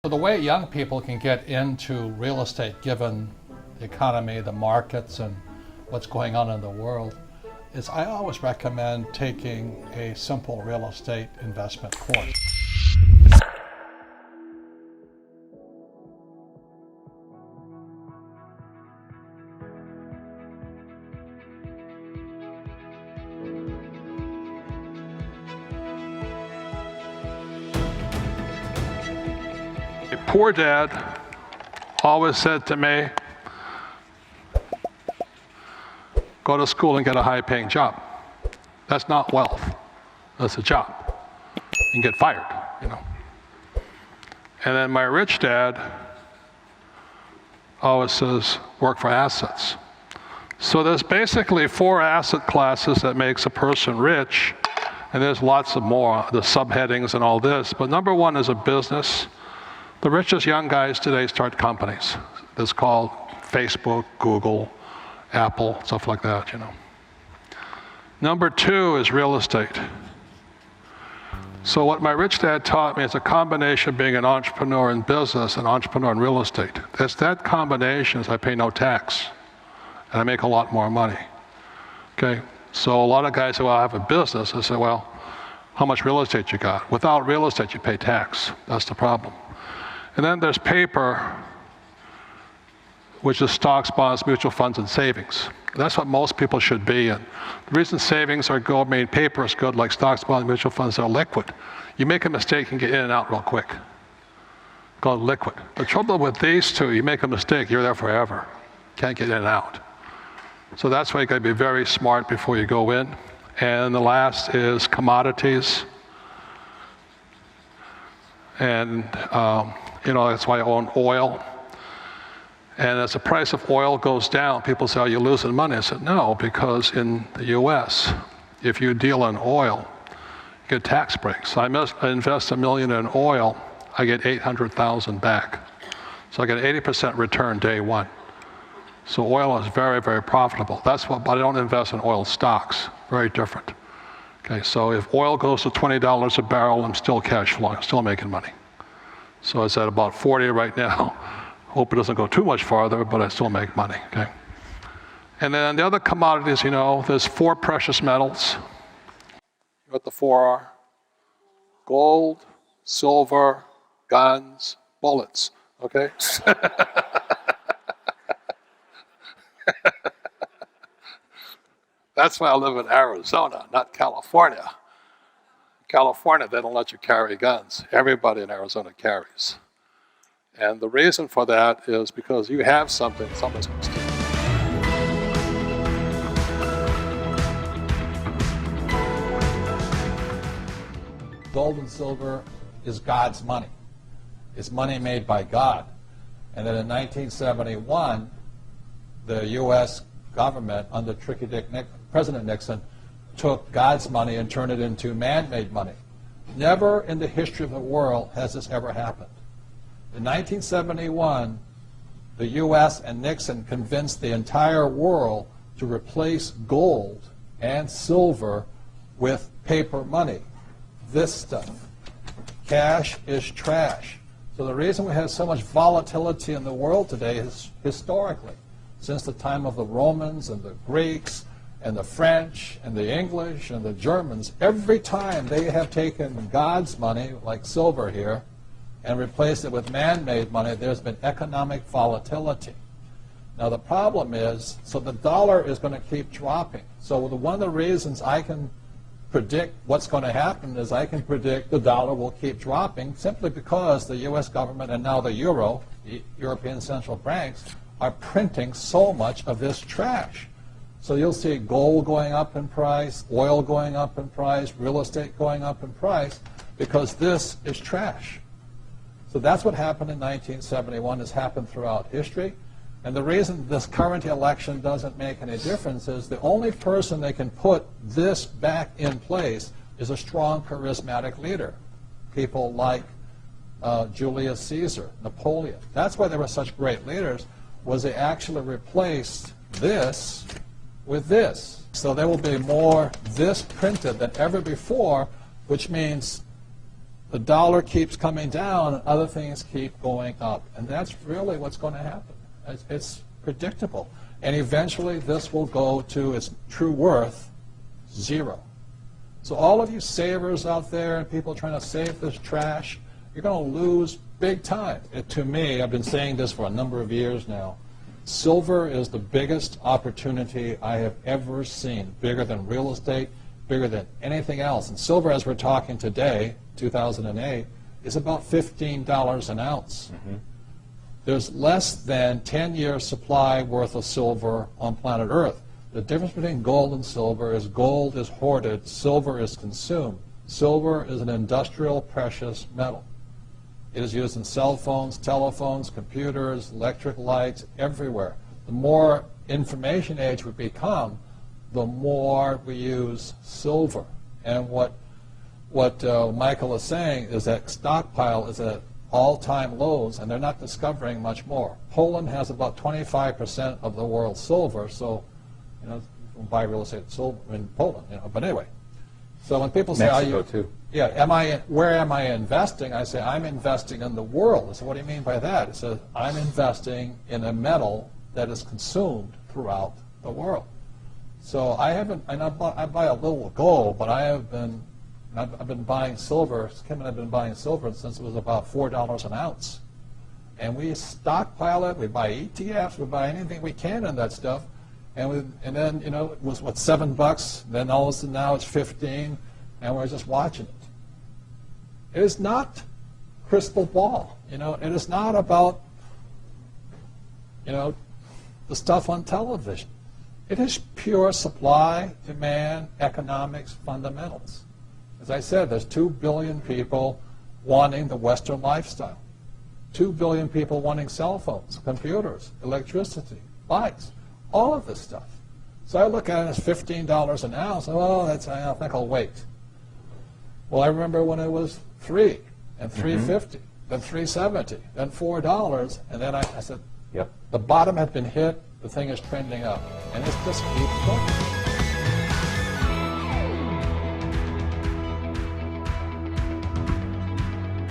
So the way young people can get into real estate, given the economy, the markets, and what's going on in the world, is I always recommend taking a simple real estate investment course. A poor dad always said to me, go to school and get a high-paying job. That's not wealth. That's a job. You can get fired, you know. And then my rich dad always says, work for assets. So there's basically 4 asset classes that makes a person rich, and there's lots of more, the subheadings and all this. But number 1 is a business. The richest young guys today start companies. It's called Facebook, Google, Apple, stuff like that, you know. Number 2 is real estate. So what my rich dad taught me is a combination of being an entrepreneur in business and entrepreneur in real estate. It's that combination is I pay no tax, and I make a lot more money. Okay, so a lot of guys say, well, I have a business. I say, well, how much real estate you got? Without real estate, you pay tax. That's the problem. And then there's paper, which is stocks, bonds, mutual funds, and savings. That's what most people should be in. The reason savings are good, I mean, paper is good, like stocks, bonds, mutual funds are liquid. You make a mistake, you can get in and out real quick. Called liquid. The trouble with these two, you make a mistake, you're there forever. Can't get in and out. So that's why you gotta be very smart before you go in. And the last is commodities. And you know, that's why I own oil. And as the price of oil goes down, people say, are you losing money? I said, no, because in the US, if you deal in oil, you get tax breaks. So I invest $1 million in oil, I get 800,000 back. So I get 80% return day 1. So oil is very, very profitable. That's what, but I don't invest in oil stocks, very different. Okay, so if oil goes to $20 a barrel, I'm still cash flowing, still making money. So it's at about 40 right now. Hope it doesn't go too much farther, but I still make money, okay? And then the other commodities, you know, there's 4 precious metals. You know what the 4 are? Gold, silver, guns, bullets, okay? That's why I live in Arizona, not California. California, they don't let you carry guns. Everybody in Arizona carries. And the reason for that is because you have something, someone's going to steal it. Gold and silver is God's money. It's money made by God. And then in 1971, the U.S. government, under President Nixon, took God's money and turned it into man-made money. Never in the history of the world has this ever happened. In 1971, the U.S. and Nixon convinced the entire world to replace gold and silver with paper money. This stuff. Cash is trash. So the reason we have so much volatility in the world today is historically, since the time of the Romans and the Greeks and the French and the English and the Germans, every time they have taken God's money, like silver here, and replaced it with man-made money, there's been economic volatility. Now the problem is, so the dollar is going to keep dropping. So one of the reasons I can predict what's going to happen is I can predict the dollar will keep dropping simply because the U.S. government and now the euro, the European central banks, are printing so much of this trash. So you'll see gold going up in price, oil going up in price, real estate going up in price, because this is trash. So that's what happened in 1971, has happened throughout history. And the reason this current election doesn't make any difference is the only person that can put this back in place is a strong, charismatic leader. People like Julius Caesar, Napoleon. That's why they were such great leaders, was they actually replaced this with this. So there will be more this printed than ever before, which means the dollar keeps coming down and other things keep going up. And that's really what's going to happen. It's predictable. And eventually this will go to its true worth, zero. So all of you savers out there and people trying to save this trash, you're going to lose big time. To me, I've been saying this for a number of years now, silver is the biggest opportunity I have ever seen, bigger than real estate, bigger than anything else. And silver, as we're talking today, 2008, is about $15 an ounce. There's less than 10-year supply worth of silver on planet Earth. The difference between gold and silver is gold is hoarded, silver is consumed. Silver is an industrial precious metal. It is used in cell phones, telephones, computers, electric lights, everywhere. The more information age we become, the more we use silver. And what Michael is saying is that stockpile is at all-time lows, and they're not discovering much more. Poland has about 25% of the world's silver, so you know, buy real estate silver in Poland. You know, but anyway, so when people say, Mexico too. Yeah, where am I investing? I say I'm investing in the world. I say, what do you mean by that? It says I'm investing in a metal that is consumed throughout the world. So I haven't, and I buy a little gold, but I've been buying silver. Kim and I've been buying silver since it was about $4 an ounce, and we stockpile it. We buy ETFs. We buy anything we can in that stuff, and then you know it was what, $7. Then all of a sudden now it's 15, and we're just watching it. It is not crystal ball. You know, it is not about the stuff on television. It is pure supply, demand, economics, fundamentals. As I said, there's 2 billion people wanting the Western lifestyle. 2 billion people wanting cell phones, computers, electricity, bikes, all of this stuff. So I look at it as $15 an ounce. Oh, I think I'll wait. Well, I remember when it was $3 and $3.50, then $3.70, then $4, and then I said, yep, the bottom had been hit. The thing is trending up, and it's just keeps going.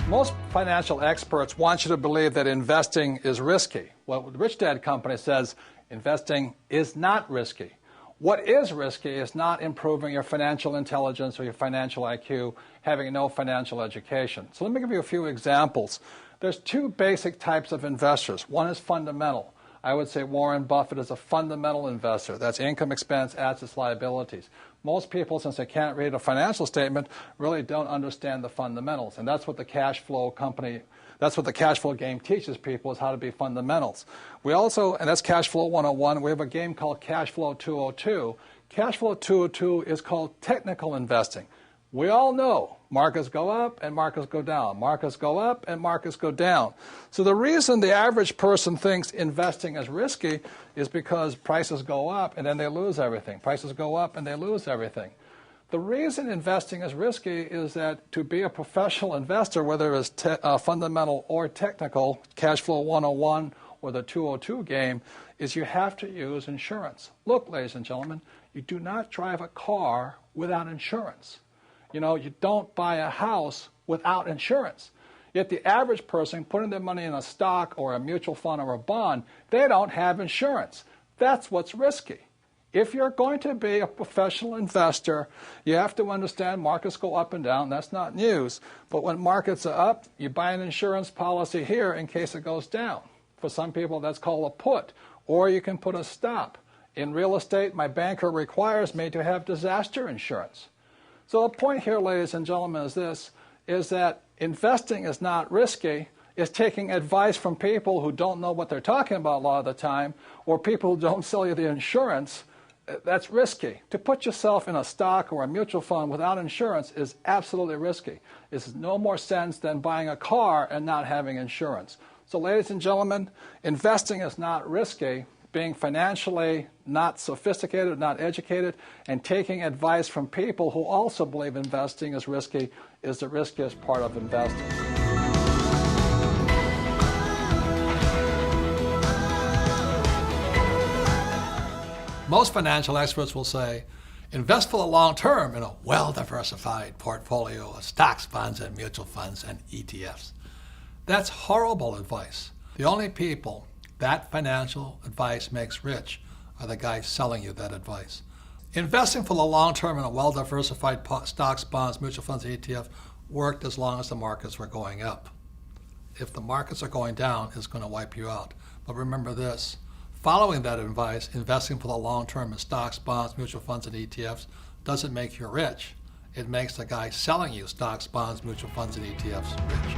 Most financial experts want you to believe that investing is risky. What the Rich Dad Company says, investing is not risky. What is risky is not improving your financial intelligence or your financial IQ, having no financial education. So let me give you a few examples. There's 2 basic types of investors. One is fundamental. I would say Warren Buffett is a fundamental investor. That's income, expense, assets, liabilities. Most people, since they can't read a financial statement, really don't understand the fundamentals. And that's what the cash flow company, that's what the cash flow game teaches people, is how to be fundamentals. We also, and that's Cash Flow 101, we have a game called Cash Flow 202. Cash Flow 202 is called technical investing. We all know markets go up and markets go down. Markets go up and markets go down. So the reason the average person thinks investing is risky is because prices go up and then they lose everything. Prices go up and they lose everything. The reason investing is risky is that to be a professional investor, whether it's fundamental or technical, Cash Flow 101 or the 202 game, is you have to use insurance. Look, ladies and gentlemen, you do not drive a car without insurance. You know, you don't buy a house without insurance. Yet the average person putting their money in a stock or a mutual fund or a bond, they don't have insurance. That's what's risky. If you're going to be a professional investor, you have to understand markets go up and down. That's not news. But when markets are up, you buy an insurance policy here in case it goes down. For some people, that's called a put. Or you can put a stop. In real estate, my banker requires me to have disaster insurance. So the point here, ladies and gentlemen, is this, is that investing is not risky. It's taking advice from people who don't know what they're talking about a lot of the time, or people who don't sell you the insurance. That's risky. To put yourself in a stock or a mutual fund without insurance is absolutely risky. It's no more sense than buying a car and not having insurance. So ladies and gentlemen, investing is not risky. Being financially not sophisticated, not educated, and taking advice from people who also believe investing is risky is the riskiest part of investing. Most financial experts will say, Invest for the long term in a well-diversified portfolio of stocks, bonds, and mutual funds and ETFs. That's horrible advice. The only people that financial advice makes rich are the guys selling you that advice. Investing for the long term in a well-diversified stocks, bonds, mutual funds, and ETFs worked as long as the markets were going up. If the markets are going down, it's going to wipe you out. But remember this, following that advice, investing for the long term in stocks, bonds, mutual funds, and ETFs doesn't make you rich. It makes the guy selling you stocks, bonds, mutual funds, and ETFs rich.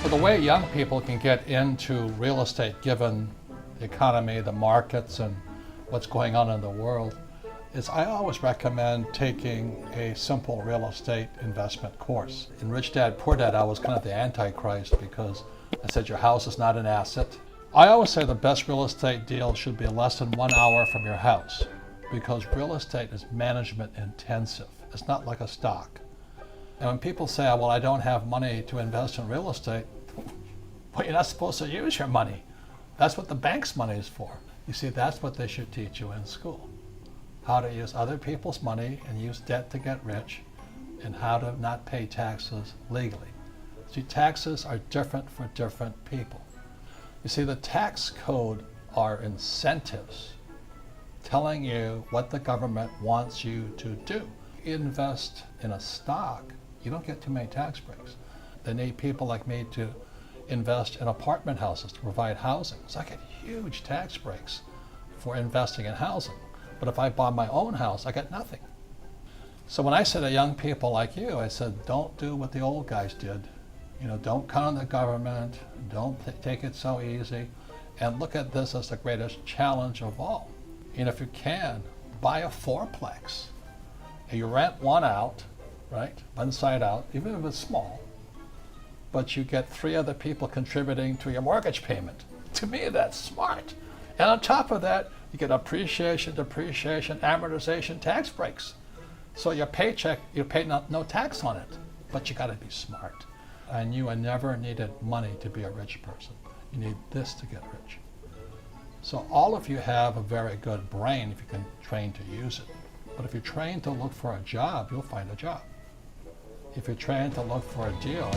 So the way young people can get into real estate, given the economy, the markets, and what's going on in the world, is I always recommend taking a simple real estate investment course. In Rich Dad, Poor Dad, I was kind of the antichrist because I said your house is not an asset. I always say the best real estate deal should be less than 1 hour from your house because real estate is management intensive. It's not like a stock. And when people say, well, I don't have money to invest in real estate, well, you're not supposed to use your money. That's what the bank's money is for. You see, that's what they should teach you in school. How to use other people's money and use debt to get rich, and how to not pay taxes legally. See, taxes are different for different people. You see, the tax code are incentives telling you what the government wants you to do. You invest in a stock, you don't get too many tax breaks. They need people like me to invest in apartment houses to provide housing. So I get huge tax breaks for investing in housing. But if I bought my own house, I get nothing. So when I say to young people like you, I said, don't do what the old guys did. You know, don't count on the government, don't take it so easy, and look at this as the greatest challenge of all. And if you can, buy a fourplex. And you rent one out, right, one side out, even if it's small, but you get 3 other people contributing to your mortgage payment. To me, that's smart. And on top of that, you get appreciation, depreciation, amortization, tax breaks. So your paycheck, you pay no tax on it, but you gotta be smart. I knew I never needed money to be a rich person. You need this to get rich. So all of you have a very good brain if you can train to use it. But if you're trained to look for a job, you'll find a job. If you're trained to look for a deal,